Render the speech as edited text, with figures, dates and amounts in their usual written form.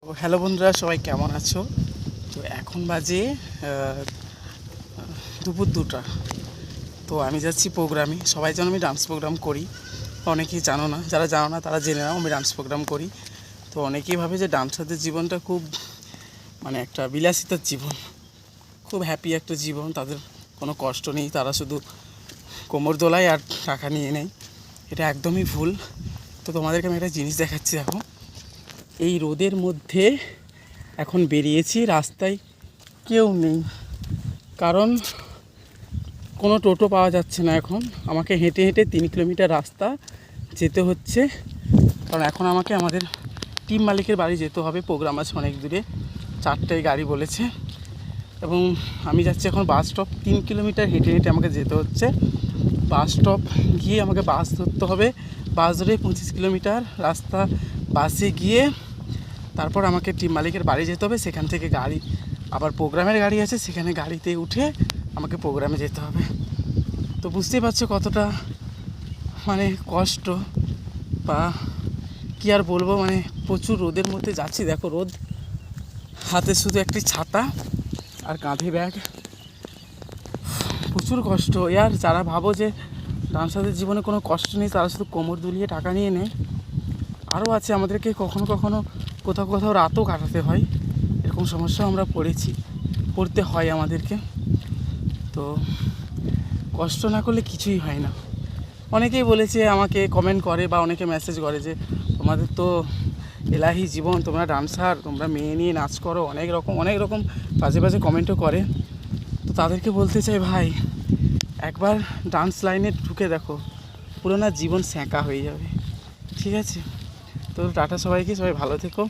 ও hello বন্ধুরা, সবাই কেমন আছো? তো এখন বাজে দুপুর 2টা। তো আমি যাচ্ছি প্রোগ্রামে। সবাই জানো আমি ডান্স প্রোগ্রাম করি, অনেকেই জানো না, যারা জানো না তারা জেনে নাও আমি ডান্স প্রোগ্রাম করি। তো অনেকেই ভাবে যে ডান্সারদের জীবনটা খুব একটা বিলাসিতার জীবন, খুব হ্যাপি একটা জীবন, তাদের কোনো কষ্ট নেই, তারা শুধু কোমর দোলায় আর টাকা নিয়ে নেয়। এটা একদমই ভুল। তো তোমাদেরকে আমি একটা জিনিস দেখাচ্ছি। দেখো, এই রোদের মধ্যে এখন বেরিয়েছি, রাস্তায় কেউ নেই, কারণ কোনো টোটো পাওয়া যাচ্ছে না। এখন আমাকে হেঁটে হেঁটে 3 কিলোমিটার রাস্তা যেতে হচ্ছে, কারণ এখন আমাকে আমাদের টিম মালিকের বাড়ি যেতে হবে। প্রোগ্রাম আছে অনেক দূরে, 4টায় গাড়ি বলেছে, এবং আমি যাচ্ছি এখন বাস স্টপ। 3 কিলোমিটার হেঁটে হেঁটে আমাকে যেতে হচ্ছে। বাস স্টপ গিয়ে আমাকে বাস ধরতে হবে, বাস ধরে 25 কিলোমিটার রাস্তা বাসে গিয়ে তারপর আমাকে টিম মালিকের বাড়ি যেতে হবে। সেখান থেকে গাড়ি, আবার প্রোগ্রামের গাড়ি আছে, সেখানে গাড়িতে উঠে আমাকে প্রোগ্রামে যেতে হবে। তো বুঝতেই পারছো কতটা কষ্ট, বা কী আর বলবো। প্রচুর রোদের মধ্যে যাচ্ছি। দেখো রোদ, হাতে শুধু একটি ছাতা আর কাঁধে ব্যাগ, প্রচুর কষ্ট। আর যারা ভাবো যে ডান্সারদের জীবনে কোনো কষ্ট নেই, তারা শুধু কোমর দুলিয়ে টাকা নিয়ে নেয়। আরও আছে, আমাদেরকে কখনো কখনো কোথাও কোথাও রাতও কাটাতে হয়, এরকম সমস্যাও আমরা পড়তে হয় আমাদেরকে। তো কষ্ট না করলে কিছুই হয় না। অনেকেই বলেছে, আমাকে কমেন্ট করে বা অনেকে মেসেজ করে যে তোমাদের তো এলাহি জীবন, তোমরা ডান্সার, তোমরা মেয়ে নিয়ে নাচ করো, অনেক রকম বাজে বাজে কমেন্টও করে। তো তাদেরকে বলতে চাই, ভাই একবার ডান্স লাইনে ঢুকে দেখো, পুরো না জীবন স্যাঁকা হয়ে যাবে। ঠিক আছে? তো টাটা সবাইকে, সবাই ভালো থেকো।